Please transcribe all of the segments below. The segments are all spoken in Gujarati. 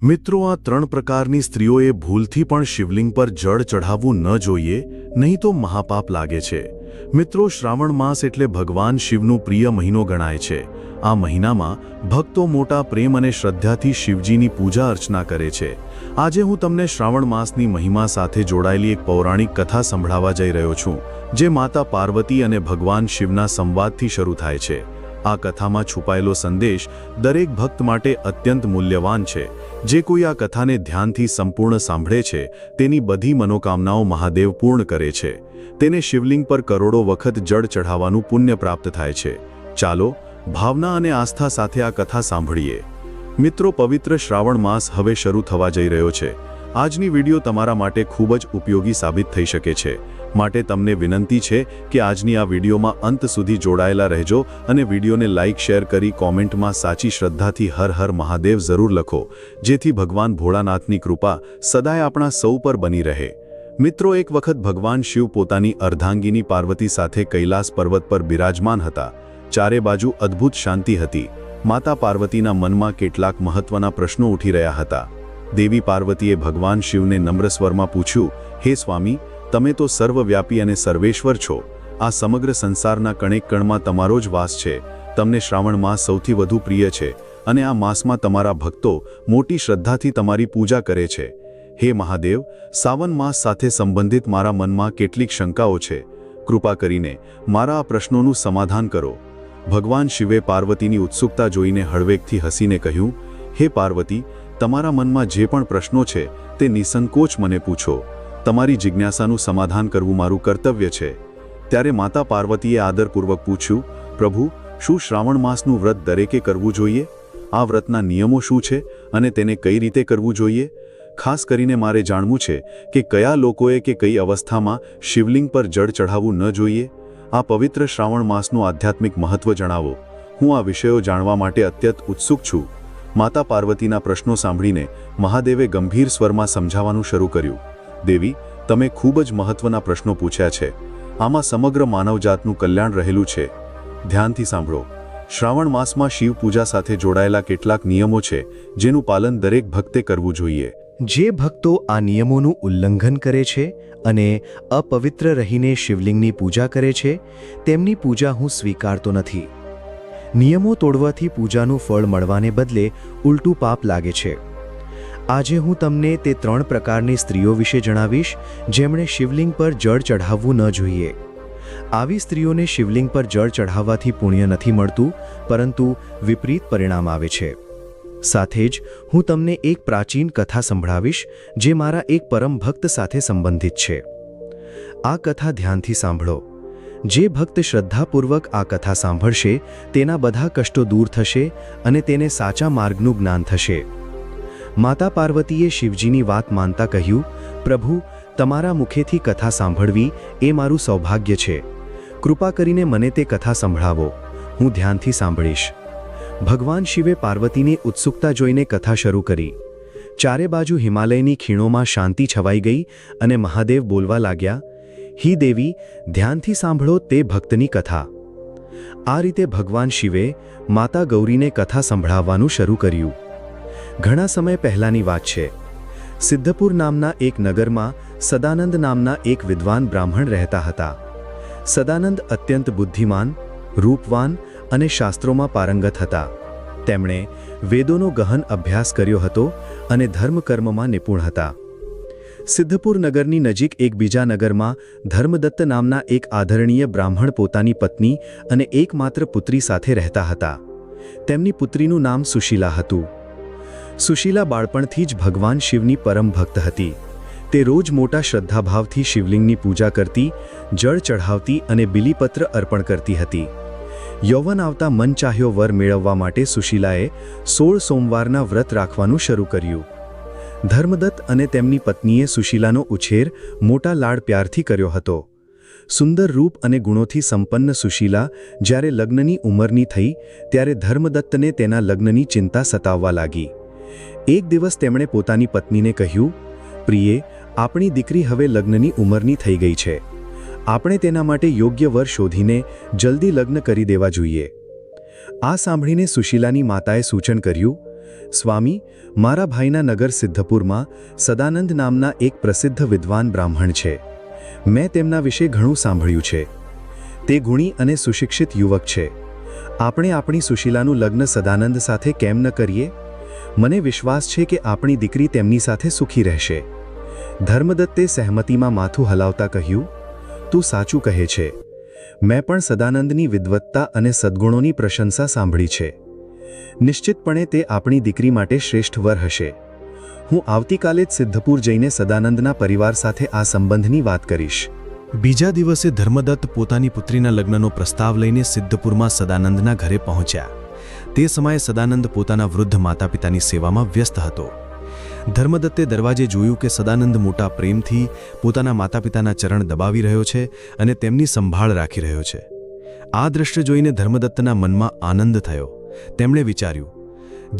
મિત્રો, આ ત્રણ પ્રકારની સ્ત્રીઓએ ભૂલથી પણ શિવલિંગ પર જળ ચઢાવવું ન જોઈએ, નહીં તો મહાપાપ લાગે છે. મિત્રો, શ્રાવણ માસ એટલે ભગવાન શિવનું પ્રિય મહિનો ગણાય છે. આ મહિનામાં ભક્તો મોટા પ્રેમ અને શ્રદ્ધાથી શિવજીની પૂજા અર્ચના કરે છે. આજે હું તમને શ્રાવણ માસની મહિમા સાથે જોડાયેલી એક પૌરાણિક કથા સંભળાવવા જઈ રહ્યો છું, જે માતા પાર્વતી અને ભગવાન શિવના સંવાદથી શરૂ થાય છે. આ કથામાં છુપાયેલો સંદેશ દરેક ભક્ત માટે અત્યંત મૂલ્યવાન છે. જે કોઈ આ કથાને ધ્યાનથી સંપૂર્ણ સાંભળે છે, તેની બધી મનોકામનાઓ મહાદેવ પૂર્ણ કરે છે. તેને શિવલિંગ પર કરોડો વખત જળ ચઢાવવાનું પુણ્ય પ્રાપ્ત થાય છે. ચાલો, ભાવના અને આસ્થા સાથે આ કથા સાંભળીએ. મિત્રો, પવિત્ર શ્રાવણ માસ હવે શરૂ થવા જઈ રહ્યો છે. આજની વિડીયો તમારા માટે ખૂબ જ ઉપયોગી સાબિત થઈ શકે છે. માટે તમને વિનંતી છે કે આજની આ વિડીયોમાં અંત સુધી જોડાયેલા રહેજો અને વિડીયોને લાઇક શેર કરી કોમેન્ટમાં સાચી શ્રદ્ધાથી હર હર મહાદેવ જરૂર લખો, જેથી ભગવાન ભોળાનાથની કૃપા સદાય આપણા સૌ પર બની રહે. મિત્રો, એક વખત ભગવાન શિવ પોતાની અર્ધાંગિની પાર્વતી સાથે કૈલાસ પર્વત પર બિરાજમાન હતા. ચારે બાજુ અદ્ભુત શાંતિ હતી. માતા પાર્વતીના મનમાં કેટલાક મહત્વના પ્રશ્નો ઉઠી રહ્યા હતા. દેવી પાર્વતીએ ભગવાન શિવને નમ્ર સ્વરમાં પૂછ્યું, હે સ્વામી, તમે તો સર્વવ્યાપી અને સર્વેશ્વર છો. આ સમગ્ર સંસારના કણેક કણમાં તમારો જ વાસ છે. તમને શ્રાવણ માસ સૌથી વધુ પ્રિય છે અને આ માસમાં તમારા ભક્તો મોટી શ્રદ્ધાથી તમારી પૂજા કરે છે. હે મહાદેવ, સાવન માસ સાથે સંબંધિત મારા મનમાં કેટલીક શંકાઓ છે. કૃપા કરીને મારા આ પ્રશ્નોનું સમાધાન કરો. ભગવાન શિવે પાર્વતીની ઉત્સુકતા જોઈને હળવેકથી હસીને કહ્યું, હે પાર્વતી, તમારા મનમાં જે પણ પ્રશ્નો છે તે નિસંકોચ મને પૂછો. તમારી જિજ્ઞાસાનું સમાધાન કરવું મારું કર્તવ્ય છે. ત્યારે માતા પાર્વતીએ આદરપૂર્વક પૂછ્યું, પ્રભુ, શું શ્રાવણ માસનું વ્રત દરેકે કરવું જોઈએ? આ વ્રતના નિયમો શું છે અને તેને કઈ રીતે કરવું જોઈએ? ખાસ કરીને મારે જાણવું છે કે કયા લોકોએ કે કઈ અવસ્થામાં શિવલિંગ પર જળ ચઢાવવું ન જોઈએ. આ પવિત્ર શ્રાવણ માસનું આધ્યાત્મિક મહત્વ જણાવો. હું આ વિષયો જાણવા માટે અત્યંત ઉત્સુક છું. માતા પાર્વતીના પ્રશ્નો સાંભળીને મહાદેવે ગંભીર સ્વરમાં સમજાવવાનું શરૂ કર્યું. દેવી, તમે ખૂબ જ મહત્વના પ્રશ્નો પૂછ્યા છે. આમાં સમગ્ર માનવજાતનું કલ્યાણ રહેલું છે. ધ્યાનથી સાંભળો. શ્રાવણ માસમાં શિવ પૂજા સાથે જોડાયેલા કેટલાક નિયમો છે, જેનું પાલન દરેક ભક્તે કરવું જોઈએ. જે ભક્તો આ નિયમોનું ઉલ્લંઘન કરે છે અને અપવિત્ર રહીને શિવલિંગની પૂજા કરે છે, તેમની પૂજા હું સ્વીકારતો નથી. નિયમો તોડવાથી પૂજાનું ફળ મળવાને બદલે ઉલટું પાપ લાગે છે. આજે હું તમને તે ત્રણ પ્રકારની સ્ત્રીઓ વિશે જણાવીશ, જેમણે શિવલિંગ પર જળ ચઢાવવું ન જોઈએ. આવી સ્ત્રીઓને શિવલિંગ પર જળ ચઢાવવાથી પુણ્ય નથી મળતું, પરંતુ વિપરીત પરિણામ આવે છે. સાથે જ હું તમને એક પ્રાચીન કથા સંભળાવીશ, જે મારા એક પરમ ભક્ત સાથે સંબંધિત છે. આ કથા ધ્યાનથી સાંભળો. જે ભક્ત શ્રદ્ધાપૂર્વક આ કથા સાંભળશે, તેના બધા કષ્ટો દૂર થશે અને તેને સાચા માર્ગનું જ્ઞાન થશે. માતા પાર્વતીએ શિવજીની વાત માનતા કહ્યું, પ્રભુ, તમારા મુખેથી કથા સાંભળવી એ મારું સૌભાગ્ય છે. કૃપા કરીને મને તે કથા સંભળાવો. હું ધ્યાનથી સાંભળીશ. ભગવાન શિવે પાર્વતીની ઉત્સુકતા જોઈને કથા શરૂ કરી. ચારે બાજુ હિમાલયની ખીણોમાં શાંતિ છવાઈ ગઈ અને મહાદેવ બોલવા લાગ્યા, હી દેવી, ધ્યાનથી સાંભળો તે ભક્તની કથા. આ રીતે ભગવાન શિવે માતા ગૌરીને કથા સંભળાવવાનું શરૂ કર્યું. ઘણા સમય પહેલાંની વાત છે. સિદ્ધપુર નામના એક નગરમાં સદાનંદ નામના એક વિદ્વાન બ્રાહ્મણ રહેતા હતા. સદાનંદ અત્યંત બુદ્ધિમાન, રૂપવાન અને શાસ્ત્રોમાં પારંગત હતા. તેમણે વેદોનો ગહન અભ્યાસ કર્યો હતો અને ધર્મકર્મમાં નિપુણ હતા. સિદ્ધપુર નગરની નજીક એક બીજા નગરમાં ધર્મદત્ત નામના એક આદરણીય બ્રાહ્મણ પોતાની પત્ની અને એકમાત્ર પુત્રી સાથે રહેતા હતા. તેમની પુત્રીનું નામ સુશીલા હતું. સુશીલા બાળપણથી જ ભગવાન શિવની પરમ ભક્ત હતી. તે રોજ મોટા શ્રદ્ધાભાવથી શિવલિંગની પૂજા કરતી, જળ ચઢાવતી અને બિલીપત્ર અર્પણ કરતી હતી. યૌવન આવતા મનચાહ્યો વર મેળવવા માટે સુશીલાએ 16 સોમવારના વ્રત રાખવાનું શરૂ કર્યું. ધર્મદત્ત અને તેમની પત્નીએ સુશીલાનો ઉછેર મોટા લાડ પ્યારથી કર્યો હતો. સુંદર રૂપ અને ગુણોથી સંપન્ન સુશીલા જ્યારે લગ્નની ઉંમરની થઈ, ત્યારે ધર્મદત્તને તેના લગ્નની ચિંતા સતાવવા લાગી. એક દિવસ તેમણે પોતાની પત્નીને કહ્યું, પ્રિયે, આપણી દીકરી હવે લગ્નની ઉંમરની થઈ ગઈ છે. આપણે તેના માટે યોગ્ય વર શોધીને જલ્દી લગ્ન કરી દેવા જોઈએ. આ સાંભળીને સુશીલાની માતાએ સૂચન કર્યું, સ્વામી, મારા ભાઈના નગર સિદ્ધપુરમાં સદાનંદ નામના એક પ્રસિદ્ધ વિદ્વાન બ્રાહ્મણ છે. મેં તેમના વિશે ઘણું સાંભળ્યું છે. તે ગુણી અને સુશિક્ષિત યુવક છે. આપણે આપણી સુશીલાનું લગ્ન સદાનંદ સાથે કેમ ન કરીએ? મને વિશ્વાસ છે કે આપણી દીકરી તેમની સાથે સુખી રહેશે. ધર્મદત્તે સહેમતીમાં માથું હલાવતા કહ્યું, તું સાચું કહે છે. મેં પણ સદાનંદની વિદ્વત્તા અને સદ્ગુણોની પ્રશંસા સાંભળી છે. નિશ્ચિતપણે તે આપણી દીકરી માટે શ્રેષ્ઠ વર હશે. હું આવતીકાલે જ સિદ્ધપુર જઈને સદાનંદના પરિવાર સાથે આ સંબંધની વાત કરીશ. બીજા દિવસે ધર્મદત્ત પોતાની પુત્રીના લગ્નનો પ્રસ્તાવ લઈને સિદ્ધપુરમાં સદાનંદના ઘરે પહોંચ્યા. તે સમયે સદાનંદ પોતાના વૃદ્ધ માતાપિતાની સેવામાં વ્યસ્ત હતો. ધર્મદત્તે દરવાજે જોયું કે સદાનંદ મોટા પ્રેમથી પોતાના માતાપિતાના ચરણ દબાવી રહ્યો છે અને તેમની સંભાળ રાખી રહ્યો છે. આ દૃશ્ય જોઈને ધર્મદત્તના મનમાં આનંદ થયો. તેમણે વિચાર્યું,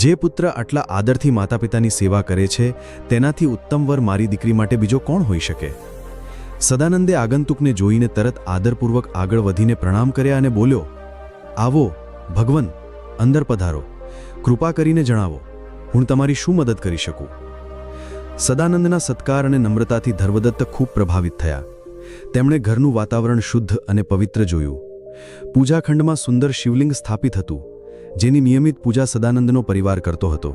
જે પુત્ર આટલા આદરથી માતાપિતાની સેવા કરે છે તેનાથી ઉત્તમ વર મારી દીકરી માટે બીજો કોણ હોઈ શકે? સદાનંદે આગંતુકને જોઈને તરત આદરપૂર્વક આગળ વધીને પ્રણામ કર્યા અને બોલ્યો, આવો ભગવન, અંદર પધારો. કૃપા કરીને જણાવો, હું તમારી શું મદદ કરી શકું? સદાનંદના સત્કાર અને નમ્રતાથી ધર્મદત્ત ખૂબ પ્રભાવિત થયા. તેમણે ઘરનું વાતાવરણ શુદ્ધ અને પવિત્ર જોયું. પૂજાખંડમાં સુંદર શિવલિંગ સ્થાપિત હતું, જેની નિયમિત પૂજા સદાનંદનો પરિવાર કરતો હતો.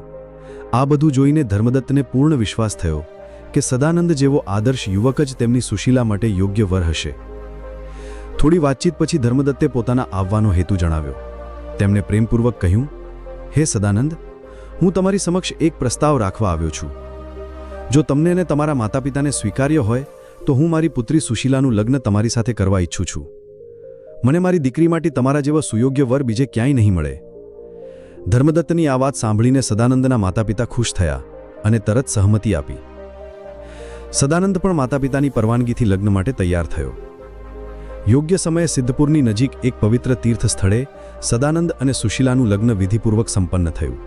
આ બધું જોઈને ધર્મદત્તને પૂર્ણ વિશ્વાસ થયો કે સદાનંદ જેવો આદર્શ યુવક જ તેમની સુશીલા માટે યોગ્ય વર હશે. થોડી વાતચીત પછી ધર્મદત્તે પોતાના આવવાનો હેતુ જણાવ્યો. તેમણે પ્રેમપૂર્વક કહ્યું, હે સદાનંદ, હું તમારી સમક્ષ એક પ્રસ્તાવ રાખવા આવ્યો છું. જો તમને અને તમારા માતાપિતાને સ્વીકાર્ય હોય તો હું મારી પુત્રી સુશીલાનું લગ્ન તમારી સાથે કરવા ઈચ્છું છું. મને મારી દીકરી માટે તમારા જેવા સુયોગ્ય વર બીજે ક્યાંય નહીં મળે. ધર્મદત્તની આ વાત સાંભળીને સદાનંદના માતાપિતા ખુશ થયા અને તરત સહમતિ આપી. સદાનંદ પણ માતાપિતાની પરવાનગીથી લગ્ન માટે તૈયાર થયો. યોગ્ય સમયે સિદ્ધપુરની નજીક એક પવિત્ર તીર્થ સ્થળે સદાનંદ અને સુશીલાનું લગ્ન વિધિપૂર્વક સંપન્ન થયું.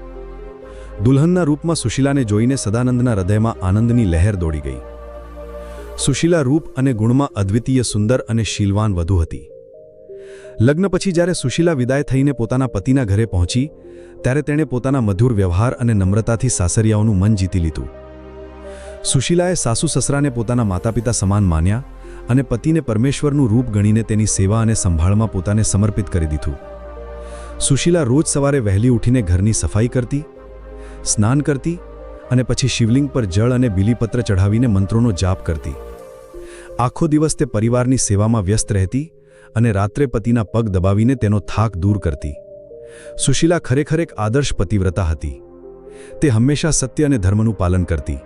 દુલ્હનના રૂપમાં સુશીલાને જોઈને સદાનંદના હૃદયમાં આનંદની લહેર દોડી ગઈ. સુશીલા રૂપ અને ગુણમાં અદ્વિતીય સુંદર અને શીલવાન વધુ હતી. લગ્ન પછી જ્યારે સુશીલા વિદાય થઈને પોતાના પતિના ઘરે પહોંચી ત્યારે તેણે પોતાના મધુર વ્યવહાર અને નમ્રતાથી સાસરિયાઓનું મન જીતી લીધું. સુશીલાએ સાસુ સસરાને પોતાના માતાપિતા સમાન માન્યા અને પતિને પરમેશ્વરનું રૂપ ગણીને તેની સેવા અને સંભાળમાં પોતાને સમર્પિત કરી દીધું. સુશીલા રોજ સવારે વહેલી ઉઠીને ઘરની સફાઈ કરતી, સ્નાન કરતી અને પછી શિવલિંગ પર જળ અને બીલીપત્ર ચઢાવીને મંત્રોનો જાપ કરતી. આખો દિવસ તે પરિવારની સેવામાં વ્યસ્ત રહેતી અને રાત્રે પતિના પગ દબાવીને તેનો થાક દૂર કરતી. સુશીલા ખરેખર એક આદર્શ પતિવ્રતા હતી. તે હંમેશા સત્ય અને ધર્મનું પાલન કરતી.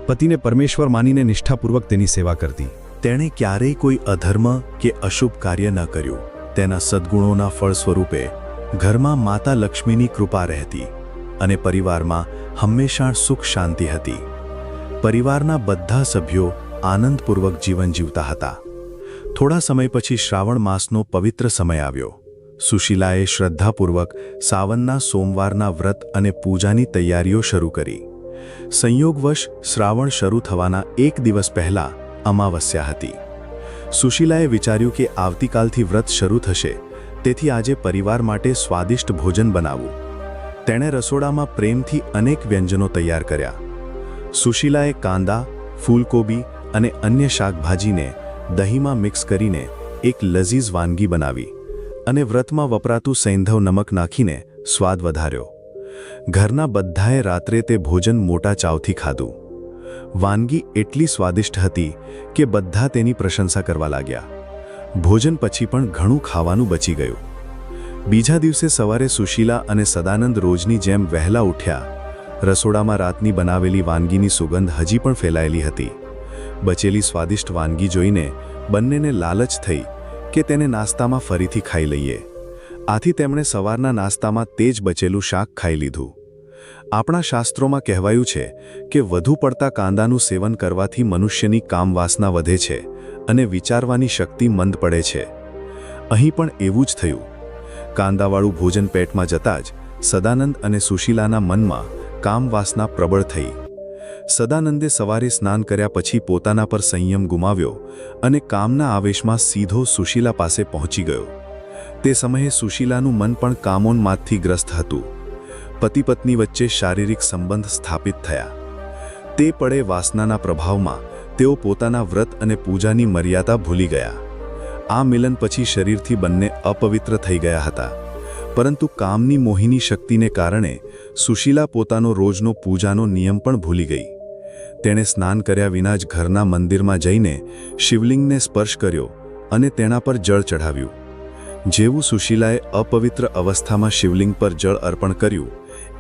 પતિને પરમેશ્વર માનીને નિષ્ઠાપૂર્વક તેની સેવા કરતી. તેણે ક્યારેય કોઈ અધર્મ કે અશુભ કાર્ય ન કર્યું. તેના સદ્ગુણોના ફળ સ્વરૂપે ઘરમાં માતા લક્ષ્મીની કૃપા રહેતી અને પરિવારમાં હંમેશા સુખ શાંતિ હતી. પરિવારના બધા સભ્યો આનંદપૂર્વક જીવન જીવતા હતા. થોડા સમય પછી શ્રાવણ માસનો પવિત્ર સમય આવ્યો. સુશીલાએ શ્રદ્ધાપૂર્વક સાવનના સોમવારના વ્રત અને પૂજાની તૈયારીઓ શરૂ કરી. સંયોગવશ શ્રાવણ શરૂ થવાના એક દિવસ પહેલા અમાવસ્યા હતી. સુશીલાએ વિચાર્યું કે આવતીકાલથી વ્રત શરૂ થશે, તેથી આજે પરિવાર માટે સ્વાદિષ્ટ ભોજન બનાવવું. તેણે રસોડામાં પ્રેમથી અનેક વ્યંજનો તૈયાર કર્યા. સુશીલાએ કાંદા, ફૂલકોબી અને અન્ય શાકભાજીને દહીંમાં મિક્સ કરીને એક લઝીઝ વાનગી બનાવી અને વ્રતમાં વપરાતું સૈંધવ નમક નાખીને સ્વાદ વધાર્યો. ઘરના બધાએ રાત્રે તે ભોજન મોટા ચાવથી ખાધું. વાનગી એટલી સ્વાદિષ્ટ હતી કે બધા તેની પ્રશંસા કરવા લાગ્યા. ભોજન પછી પણ ઘણું ખાવાનું બચી ગયું. બીજા દિવસે સવારે સુશીલા અને સદાનંદ રોજની જેમ વહેલા ઉઠ્યા. રસોડામાં રાતની બનાવેલી વાનગીની સુગંધ હજી પણ ફેલાયેલી હતી. બચેલી સ્વાદિષ્ટ વાનગી જોઈને બંનેને લાલચ થઈ કે તેને નાસ્તામાં ફરીથી ખાઈ લઈએ. આથી તેમણે સવારના નાસ્તામાં તે જ બચેલું શાક ખાઈ લીધું. આપણા શાસ્ત્રોમાં કહેવાયું છે કે વધુ પડતા કાંદાનું સેવન કરવાથી મનુષ્યની કામવાસના વધે છે અને વિચારવાની શક્તિ મંદ પડે છે. અહીં પણ એવું જ થયું. કાંદાવાળું ભોજન પેટમાં જતાં જ સદાનંદ અને સુશીલાના મનમાં કામવાસના પ્રબળ થઈ. સદાનંદે સવારે સ્નાન કર્યા પછી પોતાના પર સંયમ ગુમાવ્યો અને કામના આવેશમાં સીધો સુશીલા પાસે પહોંચી ગયો. તે સમયે સુશીલાનું મન પણ કામોન્માદથી ગ્રસ્ત હતું. પતિ પત્ની વચ્ચે શારીરિક સંબંધ સ્થાપિત થયા. તે પળે વાસનાના પ્રભાવમાં તેઓ પોતાના વ્રત અને પૂજાની મર્યાદા ભૂલી ગયા. આ મિલન પછી શરીરથી બંને અપવિત્ર થઈ ગયા હતા. પરંતુ કામની મોહિની શક્તિને કારણે સુશીલા પોતાનો રોજનો પૂજાનો નિયમ પણ ભૂલી ગઈ. તેણે સ્નાન કર્યા વિના જ ઘરના મંદિરમાં જઈને શિવલિંગને સ્પર્શ કર્યો અને તેના પર જળ ચઢાવ્યું. જેવું સુશીલાએ અપવિત્ર અવસ્થામાં શિવલિંગ પર જળ અર્પણ કર્યું,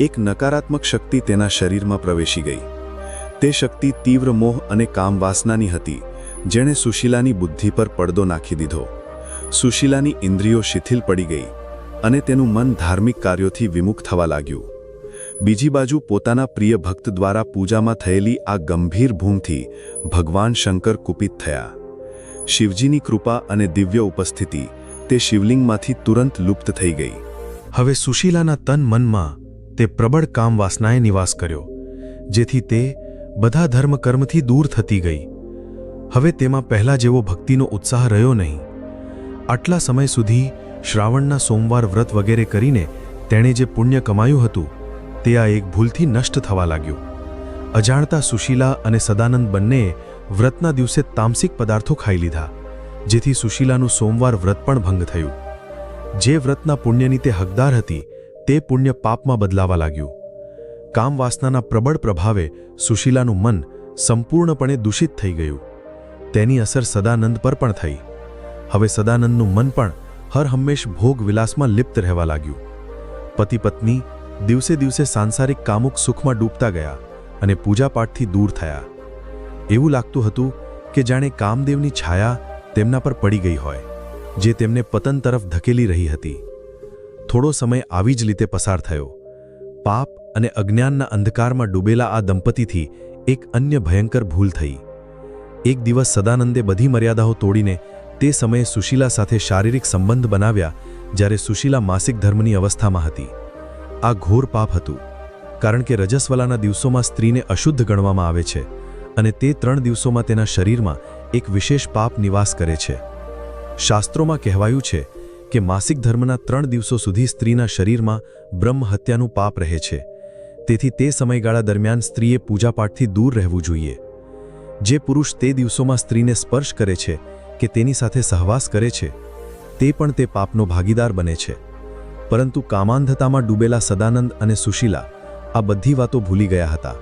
એક નકારાત્મક શક્તિ તેના શરીરમાં પ્રવેશી ગઈ. તે શક્તિ તીવ્ર મોહ અને કામવાસનાની હતી, જેણે સુશીલાની બુદ્ધિ પર પડદો નાખી દીધો. સુશીલાની ઇન્દ્રિયો શિથિલ પડી ગઈ અને તેનું મન ધાર્મિક કાર્યોથી વિમુખ થવા લાગ્યું. બીજી બાજુ પોતાના પ્રિય ભક્ત દ્વારા પૂજામાં થયેલી આ ગંભીર ભૂલથી ભગવાન શંકર કુપિત થયા. શિવજીની કૃપા અને દિવ્ય ઉપસ્થિતિ તે શિવલિંગમાંથી તુરંત લુપ્ત થઈ ગઈ. હવે સુશીલાના તન મનમાં તે પ્રબળ કામ વાસનાએ નિવાસ કર્યો, જેથી તે બધા ધર્મ કર્મથી દૂર થતી ગઈ. હવે તેમાં પહેલા જેવો ભક્તિનો ઉત્સાહ રહ્યો નહીં. આટલા સમય સુધી શ્રાવણના સોમવાર વ્રત વગેરે કરીને તેણે જે પુણ્ય કમાયું હતું તે આ એક ભૂલથી નષ્ટ થવા લાગ્યું. અજાણતા સુશીલા અને સદાનંદ બંનેએ વ્રતના દિવસે તામસિક પદાર્થો ખાઈ લીધા, જેથી સુશીલાનું સોમવાર વ્રત પણ ભંગ થયું. જે વ્રતના પુણ્યની તે હકદાર હતી તે પુણ્ય પાપમાં બદલાવા લાગ્યું. કામવાસનાના પ્રબળ પ્રભાવે સુશીલાનું મન સંપૂર્ણપણે દૂષિત થઈ ગયું. તેની અસર સદાનંદ પર પણ થઈ. હવે સદાનંદનું મન પણ હર હંમેશ ભોગ વિલાસમાં લિપ્ત રહેવા લાગ્યું. પતિ પત્ની દિવસે દિવસે સાંસારિક કામુક સુખમાં ડૂબતા ગયા અને પૂજાપાઠથી દૂર થયા. એવું લાગતું હતું કે જાણે કામદેવની છાયા તેમના પર પડી ગઈ હોય, જે તેમને પતન તરફ ધકેલી રહી હતી. થોડો સમય આવી જ રીતે પસાર થયો. પાપ અને અજ્ઞાનના અંધકારમાં ડૂબેલા આ દંપતીથી એક અન્ય ભયંકર ભૂલ થઈ. એક દિવસ સદાનંદે બધી મર્યાદાઓ તોડીને તે સમયે સુશીલા સાથે શારીરિક સંબંધ બનાવ્યા, જ્યારે સુશીલા માસિક ધર્મની અવસ્થામાં હતી. આ ઘોર પાપ હતું, કારણ કે રજસ્વલાના દિવસોમાં સ્ત્રીને અશુદ્ધ ગણવામાં આવે છે અને તે 3 દિવસોમાં તેના શરીરમાં એક વિશેષ પાપ નિવાસ કરે છે. શાસ્ત્રોમાં કહેવાયું છે કે માસિક ધર્મના 3 દિવસો સુધી સ્ત્રીના શરીરમાં બ્રહ્મ હત્યાનું પાપ રહે છે. તેથી તે સમયગાળા દરમિયાન સ્ત્રીએ પૂજાપાઠથી દૂર રહેવું જોઈએ. જે પુરુષ તે દિવસોમાં સ્ત્રીને સ્પર્શ કરે છે કે તેની સાથે સહવાસ કરે છે તે પણ તે પાપનો ભાગીદાર બને છે. પરંતુ કામાંધતામાં ડૂબેલા સદાનંદ અને સુશીલા આ બધી વાતો ભૂલી ગયા હતા.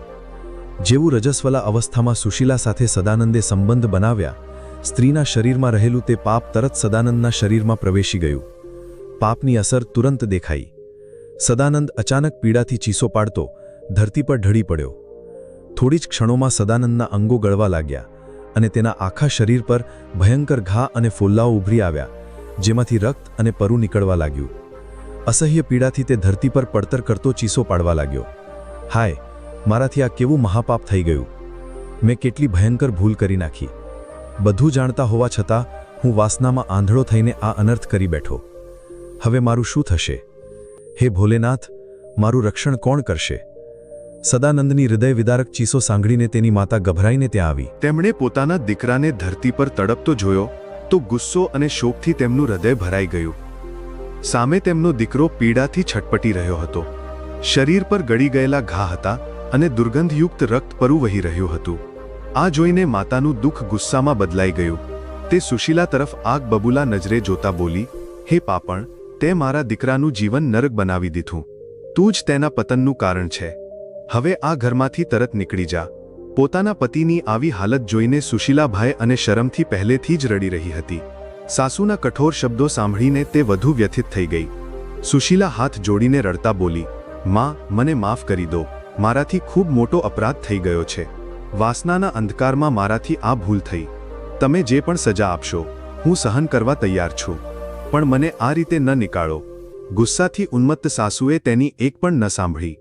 જેવું રજસ્વલા અવસ્થામાં સુશીલા સાથે સદાનંદે સંબંધ બનાવ્યા, સ્ત્રીના શરીરમાં રહેલું તે પાપ તરત સદાનંદના શરીરમાં પ્રવેશી ગયું. પાપની અસર તુરંત દેખાઈ. સદાનંદ અચાનક પીડાથી ચીસો પાડતો ધરતી પર ઢળી પડ્યો. થોડી જ ક્ષણોમાં સદાનંદના અંગો ગળવા લાગ્યા અને તેના આખા શરીર પર ભયંકર ઘા અને ફોલ્લાઓ ઉભરી આવ્યા, જેમાંથી રક્ત અને પરુ નીકળવા લાગ્યું. અસહ્ય પીડાથી તે ધરતી પર પડતર કરતો ચીસો પાડવા લાગ્યો. હાય, મારાથી આ કેવું મહાપાપ થઈ ગયું! મેં કેટલી ભયંકર ભૂલ કરી નાખી! બધું જાણતા હોવા છતાં હું વાસનામાં આંધળો થઈને આ અનર્થ કરી બેઠો. હવે મારું શું થશે? હે ભોલેનાથ, મારું રક્ષણ કોણ કરશે? સદાનંદની હૃદય વિદારક ચીસો સાંભળીને તેની માતા ગભરાઈને ત્યાં આવી. તેમણે પોતાના દીકરાને ધરતી પર તડપતો જોયો તો ગુસ્સો અને શોકથી તેમનું હૃદય ભરાઈ ગયું. સામે તેમનો દીકરો પીડાથી છટપટી રહ્યો હતો. શરીર પર ગળી ગયેલા ઘા હતા અને દુર્ગંધયુક્ત રક્ત પરુ વહી રહ્યું હતું. આ જોઈને માતાનું દુઃખ ગુસ્સામાં બદલાઈ ગયું. તે સુશીલા તરફ આગ બબૂલા નજરે જોતા બોલી, હે પાપણ, તે મારા દીકરાનું જીવન નરક બનાવી દીધું. તું જ તેના પતનનું કારણ છે. હવે આ ઘરમાંથી તરત નીકળી જા. પોતાના પતિની આવી હાલત જોઈને સુશીલાભાઈ અને શરમથી પહેલેથી જ રડી રહી હતી. સાસુના કઠોર શબ્દો સાંભળીને તે વધુ વ્યથિત થઈ ગઈ. સુશીલા હાથ જોડીને રડતા બોલી, માં, મને માફ કરી દો. મારાથી ખૂબ મોટો અપરાધ થઈ ગયો છે. વાસનાના અંધકારમાં મારાથી આ ભૂલ થઈ. તમે જે પણ સજા આપશો હું સહન કરવા તૈયાર છું, પણ મને આ રીતે ન નિકાળો. ગુસ્સાથી ઉન્મત્ત સાસુએ તેની એક પણ ન સાંભળી.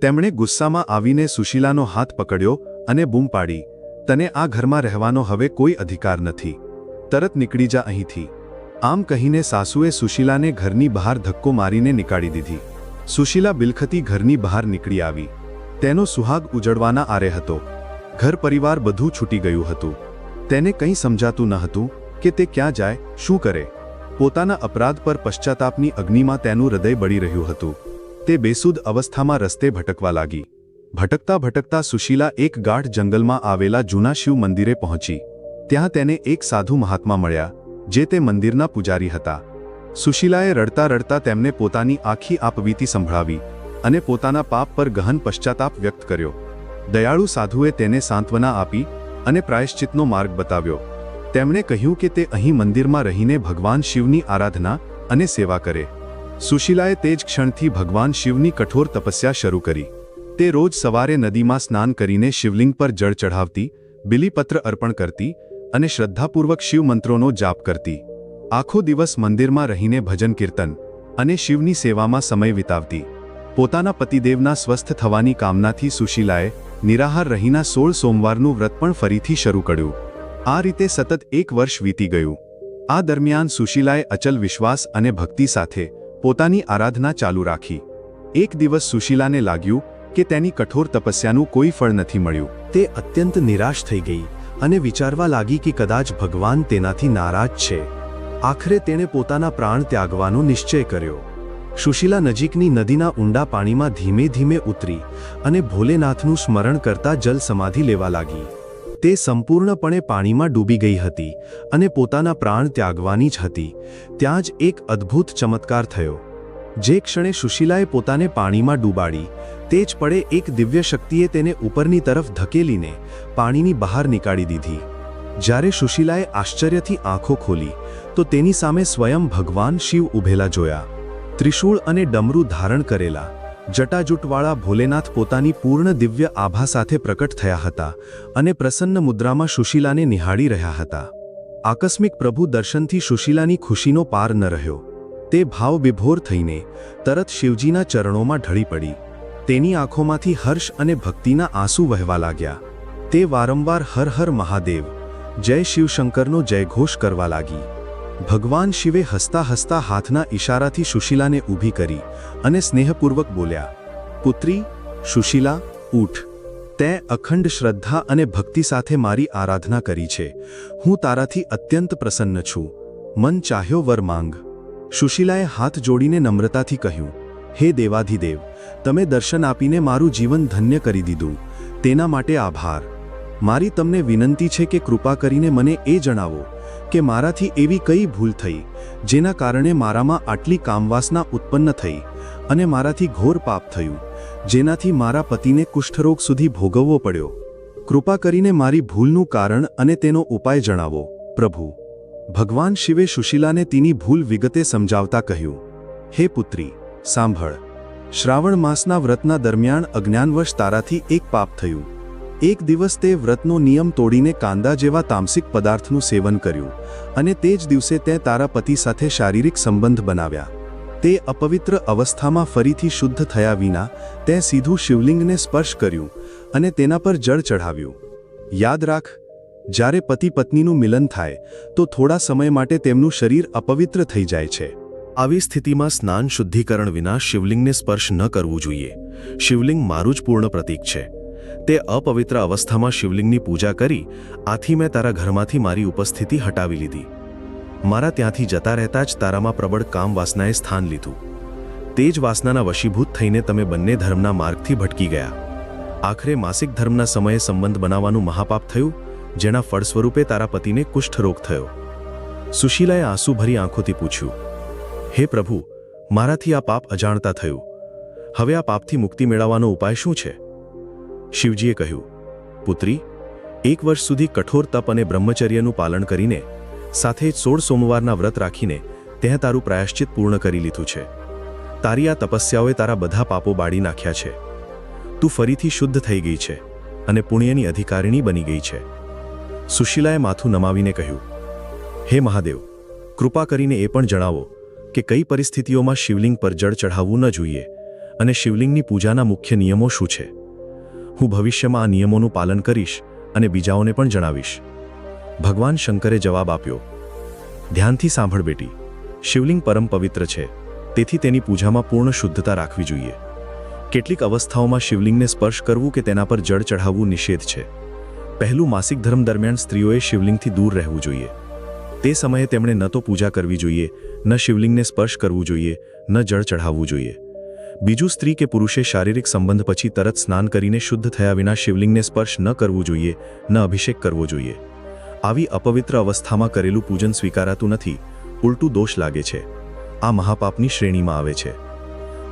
તેમણે ગુસ્સામાં આવીને સુશીલાનો હાથ પકડ્યો અને બૂમ પાડી, તને આ ઘરમાં રહેવાનો હવે કોઈ અધિકાર નથી. તરત નીકળી જા અહીંથી. આમ કહીને સાસુએ સુશીલાને ઘરની બહાર ધક્કો મારીને નીકાળી દીધી. સુશીલા બિલખતી ઘરની બહાર નીકળી આવી. તેનો સુહાગ ઉજળવાના આરે હતો. ઘર પરિવાર બધું છૂટી ગયું હતું. તેને કંઈ સમજાતું ન હતું કે તે ક્યાં જાય, શું કરે. પોતાના અપરાધ પર પશ્ચાતાપની અગ્નિમાં તેનું હૃદય બળી રહ્યું હતું. તે બેસુદ અવસ્થામાં રસ્તે ભટકવા લાગી. ભટકતા ભટકતા સુશીલા એક ગાઢ જંગલમાં આવેલા જૂના શિવ મંદિરે પહોંચી. ત્યાં તેને એક સાધુ મહાત્મા મળ્યા, જે તે મંદિરના પૂજારી હતા. સુશીલાએ રડતા રડતા તેમને પોતાની આખી આપવીતી સંભળાવી અને પોતાના પાપ પર ગહન પશ્ચાતાપ વ્યક્ત કર્યો. દયાળુ સાધુએ તેને સાંત્વના આપી અને પ્રાયશ્ચિતનો માર્ગ બતાવ્યો. તેમણે કહ્યું કે તે અહીં મંદિરમાં રહીને ભગવાન શિવની આરાધના અને સેવા કરે. સુશીલાએ તે જ ક્ષણથી ભગવાન શિવની કઠોર તપસ્યા શરૂ કરી. તે રોજ સવારે નદીમાં સ્નાન કરીને શિવલિંગ પર જળ ચઢાવતી, બિલીપત્ર અર્પણ કરતી અને શ્રદ્ધાપૂર્વક શિવ મંત્રોનો જાપ કરતી. આખો દિવસ મંદિરમાં રહીને ભજન કીર્તન અને શિવની સેવામાં સમય વિતાવતી. પોતાના પતિદેવના સ્વસ્થ થવાની કામનાથી સુશીલાએ નિરાહાર રહીના 16 સોમવારનું વ્રત પણ ફરીથી શરૂ કર્યું. આ રીતે સતત 1 વર્ષ વીતી ગયું. આ દરમિયાન સુશીલાએ અચલ વિશ્વાસ અને ભક્તિ સાથે પોતાની આરાધના ચાલુ રાખી. એક દિવસ સુશીલાને લાગ્યું કે તેની કઠોર તપસ્યાનું કોઈ ફળ નથી મળ્યું. તે અત્યંત નિરાશ થઈ ગઈ અને વિચારવા લાગી કે કદાચ ભગવાન તેનાથી નારાજ છે. આખરે તેણે પોતાના પ્રાણ ત્યાગવાનો નિશ્ચય કર્યો. સુશીલા નજીકની નદીના ઊંડા પાણીમાં ધીમે ધીમે ઉતરી અને ભોલેનાથનું સ્મરણ કરતા જલ સમાધિ લેવા લાગી. તે સંપૂર્ણપણે પાણીમાં ડૂબી ગઈ હતી અને પોતાના પ્રાણ ત્યાગવાની જ હતી. ત્યાં જ એક અદ્ભુત ચમત્કાર થયો. જે ક્ષણે સુશીલાએ પોતાને પાણીમાં ડૂબાડી, તે જ પળે એક દિવ્ય શક્તિએ તેને ઉપરની તરફ ધકેલીને પાણીની બહાર નીકાળી દીધી. જ્યારે સુશીલાએ આશ્ચર્યથી આંખો ખોલી તો તેની સામે સ્વયં ભગવાન શિવ ઊભેલા જોયા. ત્રિશૂળ અને ડમરૂ ધારણ કરેલા, જટાજૂટવાળા ભોલેનાથ પોતાની પૂર્ણ દિવ્ય આભા સાથે પ્રકટ થયા હતા અને પ્રસન્ન મુદ્રામાં સુશીલાને નિહાળી રહ્યા હતા. આકસ્મિક પ્રભુ દર્શનથી સુશીલાની ખુશીનો પાર ન રહ્યો. તે ભાવવિભોર થઈને તરત શિવજીના ચરણોમાં ઢળી પડી. તેની આંખોમાંથી હર્ષ અને ભક્તિના આંસુ વહેવા લાગ્યા. તે વારંવાર હર હર મહાદેવ, જય શિવશંકરનો જયઘોષ કરવા લાગી. ભગવાન શિવે હસતા હસતા હાથના ઇશારાથી સુશીલાને ઊભી કરી અને સ્નેહપૂર્વક બોલ્યા, પુત્રી સુશીલા, ઉઠ. તે અખંડ શ્રદ્ધા અને ભક્તિ સાથે મારી આરાધના કરી છે. હું તારાથી અત્યંત પ્રસન્ન છું. મન ચાહ્યો વર માંગ. સુશીલાએ હાથ જોડીને નમ્રતાથી કહ્યું, હે દેવાધિદેવ, તમે દર્શન આપીને મારું જીવન ધન્ય કરી દીધું. તેના માટે આભાર. મારી તમને વિનંતી છે કે કૃપા કરીને મને એ જણાવો કે મારાથી એવી કઈ ભૂલ થઈ જેના કારણે મારામાં આટલી કામવાસના ઉત્પન્ન થઈ અને મારાથી ઘોર પાપ થયું, જેનાથી મારા પતિને કુષ્ઠરોગ સુધી ભોગવવો પડ્યો. કૃપા કરીને મારી ભૂલનું કારણ અને તેનો ઉપાય જણાવો, પ્રભુ. ભગવાન શિવે સુશીલાને તેની ભૂલ વિગતે સમજાવતા કહ્યું, હે પુત્રી, સાંભળ. શ્રાવણ માસના વ્રતના દરમિયાન અજ્ઞાનવશ તારાથી એક પાપ થયું. એક દિવસ તે વ્રતનો નિયમ તોડીને કાંદા જેવા તામસિક પદાર્થનું સેવન કર્યું અને તે જ દિવસે તે તારા પતિ સાથે શારીરિક સંબંધ બનાવ્યા. તે અપવિત્ર અવસ્થામાં ફરીથી શુદ્ધ થયા વિના તે સીધું શિવલિંગને સ્પર્શ કર્યું અને તેના પર જળ ચઢાવ્યું. યાદ રાખ, જ્યારે પતિ પત્નીનું મિલન થાય તો થોડા સમય માટે તેમનું શરીર અપવિત્ર થઈ જાય છે. આવી સ્થિતિમાં સ્નાન શુદ્ધિકરણ વિના શિવલિંગને સ્પર્શ ન કરવું જોઈએ. શિવલિંગ મારું જ પૂર્ણ પ્રતીક છે. તે અપવિત્ર અવસ્થામાં શિવલિંગની પૂજા કરી, આથી મેં તારા ઘરમાંથી મારી ઉપસ્થિતિ હટાવી લીધી. મારા ત્યાંથી જતા રહેતા જ તારામાં પ્રબળ કામ વાસનાએ સ્થાન લીધું. તે જ વાસનાના વશીભૂત થઈને તમે બંને ધર્મના માર્ગથી ભટકી ગયા. આખરે માસિક ધર્મના સમયે સંબંધ બનાવવાનું મહાપાપ થયું, જેના ફળ સ્વરૂપે તારા પતિને કુષ્ઠરોગ થયો. સુશીલાએ આંસુભરી આંખોથી પૂછ્યું, હે પ્રભુ, મારાથી આ પાપ અજાણતા થયું. હવે આ પાપથી મુક્તિ મેળવવાનો ઉપાય શું છે? શિવજીએ કહ્યું, પુત્રી, 1 વર્ષ સુધી કઠોર તપ અને બ્રહ્મચર્યનું પાલન કરીને સાથે જ 16 સોમવારના વ્રત રાખીને તે તારું પ્રાયશ્ચિત પૂર્ણ કરી લીધું છે. તારી આ તપસ્યાઓએ તારા બધા પાપો બાળી નાખ્યા છે. તું ફરીથી શુદ્ધ થઈ ગઈ છે અને પુણ્યની અધિકારીણી બની ગઈ છે. સુશીલાએ માથું નમાવીને કહ્યું, હે મહાદેવ, કૃપા કરીને એ પણ જણાવો કે કઈ પરિસ્થિતિઓમાં શિવલિંગ પર જળ ચઢાવવું ન જોઈએ અને શિવલિંગની પૂજાના મુખ્ય નિયમો શું છે. હું ભવિષ્યમાં આ નિયમોનું પાલન કરીશ અને બીજાઓને પણ જણાવીશ. ભગવાન શંકરે જવાબ આપ્યો, ધ્યાનથી સાંભળ બેટી. શિવલિંગ પરમ પવિત્ર છે, તેથી તેની પૂજામાં પૂર્ણ શુદ્ધતા રાખવી જોઈએ. કેટલીક અવસ્થાઓમાં શિવલિંગને સ્પર્શ કરવું કે તેના પર જળ ચઢાવવું નિષેધ છે. પહેલું, માસિક ધર્મ દરમિયાન સ્ત્રીઓએ શિવલિંગથી દૂર રહેવું જોઈએ. તે સમયે તેમણે ન તો પૂજા કરવી જોઈએ, ન શિવલિંગને સ્પર્શ કરવું જોઈએ, ન જળ ચઢાવવું જોઈએ. બીજું, સ્ત્રી કે પુરુષે શારીરિક સંબંધ પછી તરત સ્નાન કરીને શુદ્ધ થયા વિના શિવલિંગને સ્પર્શ ન કરવું જોઈએ, ન અભિષેક કરવો જોઈએ. આવી અપવિત્ર અવસ્થામાં કરેલું પૂજન સ્વીકારાતું નથી, ઉલટું દોષ લાગે છે. આ મહાપાપની શ્રેણીમાં આવે છે.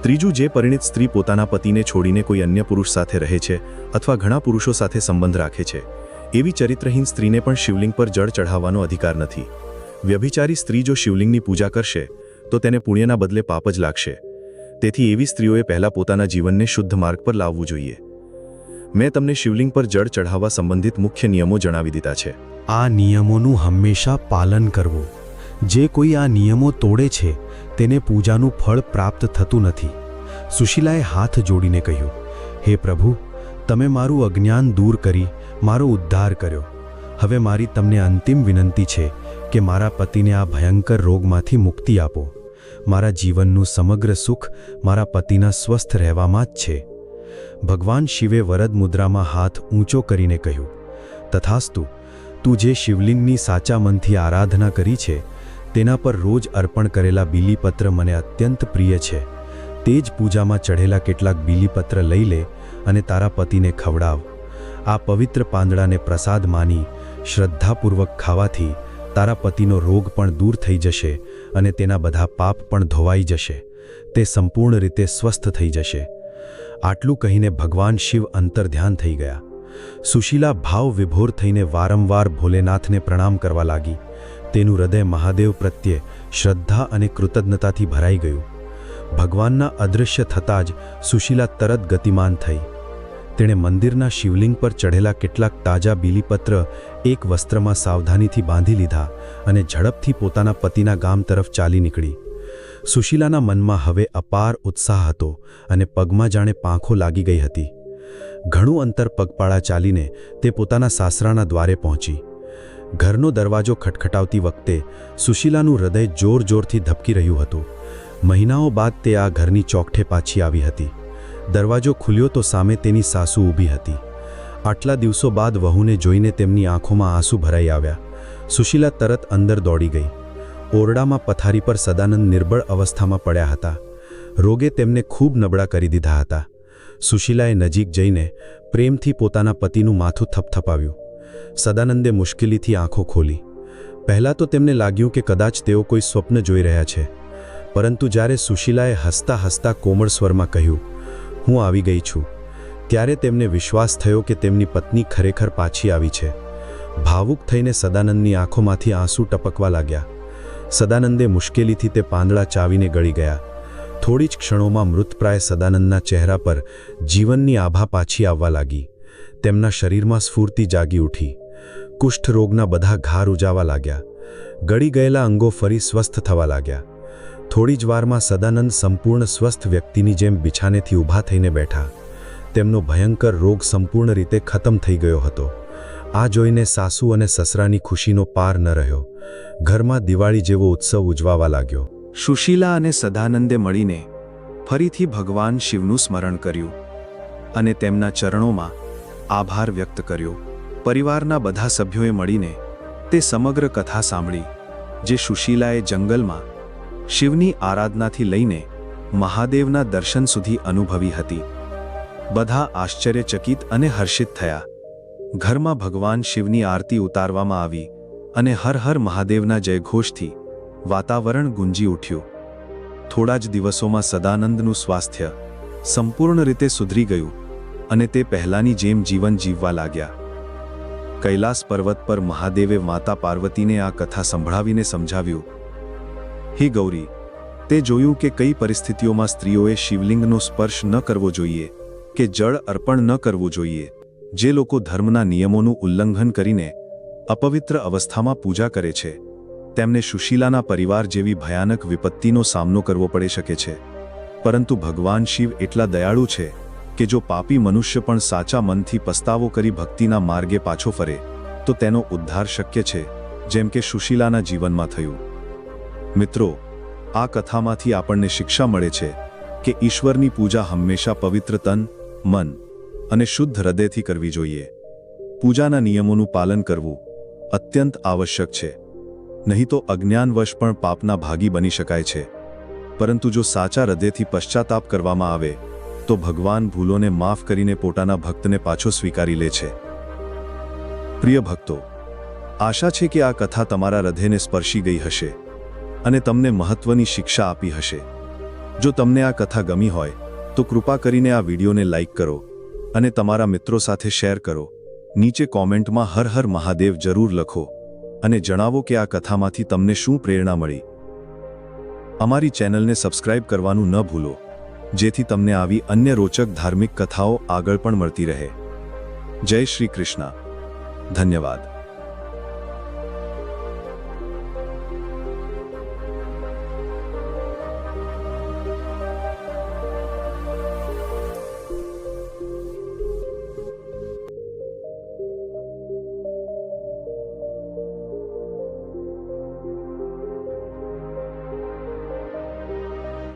ત્રીજું, જે પરિણીત સ્ત્રી પોતાના પતિને છોડીને કોઈ અન્ય પુરુષ સાથે રહે છે અથવા ઘણા પુરુષો સાથે સંબંધ રાખે છે, એવી ચરિત્રહીન સ્ત્રીને પણ શિવલિંગ પર જળ ચઢાવવાનો અધિકાર નથી. વ્યભિચારી સ્ત્રી જો શિવલિંગની પૂજા કરશે તો તેને પુણ્યના બદલે પાપ જ લાગશે. તેથી એવી સ્ત્રીઓએ પહેલાં પોતાના જીવનને શુદ્ધ માર્ગ પર લાવવું જોઈએ. મેં તમને શિવલિંગ પર જળ ચઢાવવા સંબંધિત મુખ્ય નિયમો જણાવી દીધા છે. આ નિયમોનું હંમેશા પાલન કરવું. જે કોઈ આ નિયમો તોડે છે તેને પૂજાનું ફળ પ્રાપ્ત થતું નથી. સુશીલાએ હાથ જોડીને કહ્યું, હે પ્રભુ, તમે મારું અજ્ઞાન દૂર કરી મારો ઉદ્ધાર કર્યો. હવે મારી તમને અંતિમ વિનંતી છે કે મારા પતિને આ ભયંકર રોગમાંથી મુક્તિ આપો. મારા જીવનનું સમગ્ર સુખ મારા પતિના સ્વસ્થ રહેવામાં જ છે. ભગવાન શિવે વરદ મુદ્રામાં હાથ ઊંચો કરીને કહ્યું, તથાસ્તુ, તું જે શિવલિંગની સાચા મનથી આરાધના કરી છે તેના પર રોજ અર્પણ કરેલા બીલીપત્ર મને અત્યંત પ્રિય છે. તે જ પૂજામાં ચઢેલા કેટલાક બીલીપત્ર લઈ લે અને તારા પતિને ખવડાવ. આ પવિત્ર પાંદડાને પ્રસાદ માની શ્રદ્ધાપૂર્વક ખાવાથી તારા પતિનો રોગ પણ દૂર થઈ જશે અને તેના બધા પાપ પણ ધોવાઈ જશે. તે સંપૂર્ણ રીતે સ્વસ્થ થઈ જશે. આટલું કહીને ભગવાન શિવ અંતર્ધ્યાન થઈ ગયા. સુશીલા ભાવ વિભોર થઈને વારંવાર ભોલેનાથને પ્રણામ કરવા લાગી. તેનું હૃદય મહાદેવ પ્રત્યે શ્રદ્ધા અને કૃતજ્ઞતાથી ભરાઈ ગયું. ભગવાનના અદૃશ્ય થતાં જ સુશીલા તરત ગતિમાન થઈ. તેણે મંદિરના શિવલિંગ પર ચઢેલા કેટલાક તાજા બીલીપત્ર એક વસ્ત્રમાં સાવધાનીથી બાંધી લીધા અને ઝડપથી પોતાના પતિના ગામ તરફ ચાલી નીકળી. સુશીલાના મનમાં હવે અપાર ઉત્સાહ હતો અને પગમાં જાણે પાંખો લાગી ગઈ હતી. ઘણું અંતર પગપાળા ચાલીને તે પોતાના સાસરાના દ્વારે પહોંચી. ઘરનો દરવાજો ખટખટાવતી વખતે સુશીલાનું હૃદય જોર-જોરથી ધબકી રહ્યું હતું. મહિનાઓ બાદ તે આ ઘરની ચોકઠે પાછી આવી હતી. દરવાજો ખુલ્યો તો સામે તેની સાસુ ઊભી હતી. આટલા દિવસો બાદ વહુને જોઈને તેમની આંખોમાં આંસુ ભરાઈ આવ્યા. સુશીલા તરત અંદર દોડી ગઈ. ઓરડામાં પથારી પર સદાનંદ નિર્બળ અવસ્થામાં પડ્યા હતા. રોગે તેમને ખૂબ નબળા કરી દીધા હતા. સુશીલાએ નજીક જઈને પ્રેમથી પોતાના પતિનું માથું થપથપાવ્યું. સદાનંદે મુશ્કેલીથી આંખો ખોલી. પહેલાં તો તેમને લાગ્યું કે કદાચ તેઓ કોઈ સ્વપ્ન જોઈ રહ્યા છે, પરંતુ જ્યારે સુશીલાએ હસતા હસતા કોમળ સ્વરમાં કહ્યું, હું આવી ગઈ છું, ત્યારે તેમને વિશ્વાસ થયો કે તેમની પત્ની ખરેખર પાછી આવી છે. ભાવુક થઈને સદાનંદની આંખોમાંથી આંસુ ટપકવા લાગ્યા. સદાનંદે મુશ્કેલીથી તે પાંદડા ચાવીને ગળી ગયા. થોડી જ ક્ષણોમાં મૃતપ્રાય સદાનંદના ચહેરા પર જીવનની આભા પાછી આવવા લાગી. તેમના શરીરમાં સ્ફૂર્તિ જાગી ઉઠી. કુષ્ઠ રોગના બધા ઘા રૂજાવા લાગ્યા. ગળી ગયેલા અંગો ફરી સ્વસ્થ થવા લાગ્યા. થોડી જ વારમાં સદાનંદ સંપૂર્ણ સ્વસ્થ વ્યક્તિની જેમ બિછાનેથી ઊભા થઈને બેઠા. તેમનો ભયંકર રોગ સંપૂર્ણ રીતે ખતમ થઈ ગયો હતો. આ જોઈને સાસુ અને સસરાની ખુશીનો પાર ન રહ્યો. ઘરમાં દિવાળી જેવો ઉત્સવ ઉજવાવા લાગ્યો. સુશીલા અને સદાનંદે મળીને ફરીથી ભગવાન શિવનું સ્મરણ કર્યું અને તેમના ચરણોમાં આભાર વ્યક્ત કર્યો. પરિવારના બધા સભ્યોએ મળીને તે સમગ્ર કથા સાંભળી, જે સુશીલાએ જંગલમાં શિવની આરાધનાથી લઈને મહાદેવના દર્શન સુધી અનુભવી હતી. બધા આશ્ચર્યચકિત અને હર્ષિત થયા. ઘરમાં ભગવાન શિવની આરતી ઉતારવામાં આવી અને હર હર મહાદેવના જયઘોષથી વાતાવરણ ગુંજી ઉઠ્યું. થોડા જ દિવસોમાં સદાનંદનું સ્વાસ્થ્ય સંપૂર્ણ રીતે સુધરી ગયું અને તે પહેલાંની જેમ જીવન જીવવા લાગ્યા. કૈલાસ પર્વત પર મહાદેવે માતા પાર્વતીને આ કથા સંભળાવીને સમજાવ્યું, હે ગૌરી, તે જોયું કે કઈ પરિસ્થિતિઓમાં સ્ત્રીઓએ શિવલિંગનો સ્પર્શ ન કરવો જોઈએ કે જળ અર્પણ ન કરવું જોઈએ. જે લોકો ધર્મના નિયમોનું ઉલ્લંઘન કરીને અપવિત્ર અવસ્થામાં પૂજા કરે છે તેમને સુશીલાના પરિવાર જેવી ભયાનક વિપત્તિનો સામનો કરવો પડી શકે છે. પરંતુ ભગવાન શિવ એટલા દયાળુ છે કે જો પાપી મનુષ્ય પણ સાચા મનથી પસ્તાવો કરી ભક્તિના માર્ગે પાછો ફરે તો તેનો ઉદ્ધાર શક્ય છે, જેમ કે સુશીલાના જીવનમાં થયું. મિત્રો, આ કથામાંથી આપણને શિક્ષા મળે છે કે ઈશ્વરની પૂજા હંમેશા પવિત્ર તન, મન અને શુદ્ધ હૃદયથી કરવી જોઈએ. પૂજાના નિયમોનું પાલન કરવું અત્યંત આવશ્યક છે, નહીં તો અજ્ઞાનવશ પણ પાપના ભાગી બની શકાય છે. પરંતુ જો સાચા હૃદયથી પશ્ચાતાપ કરવામાં આવે તો ભગવાન ભૂલોને માફ કરીને પોતાના ભક્તને પાછો સ્વીકારી લે છે. પ્રિય ભક્તો, આશા છે કે આ કથા તમારા હૃદયને સ્પર્શી ગઈ હશે અને તમને મહત્વની શિક્ષા આપી હશે. જો તમને આ કથા ગમી હોય તો કૃપા કરીને આ વિડીયોને લાઈક કરો અને તમારા મિત્રો સાથે શેર કરો. નીચે કોમેન્ટમાં હર હર મહાદેવ જરૂર લખો અને જણાવો કે આ કથામાંથી તમને શું પ્રેરણા મળી. અમારી ચેનલને સબસ્ક્રાઇબ કરવાનું ન ભૂલો, જેથી તમને આવી અન્ય રોચક ધાર્મિક કથાઓ આગળ પણ મળતી રહે. જય શ્રી કૃષ્ણ. ધન્યવાદ.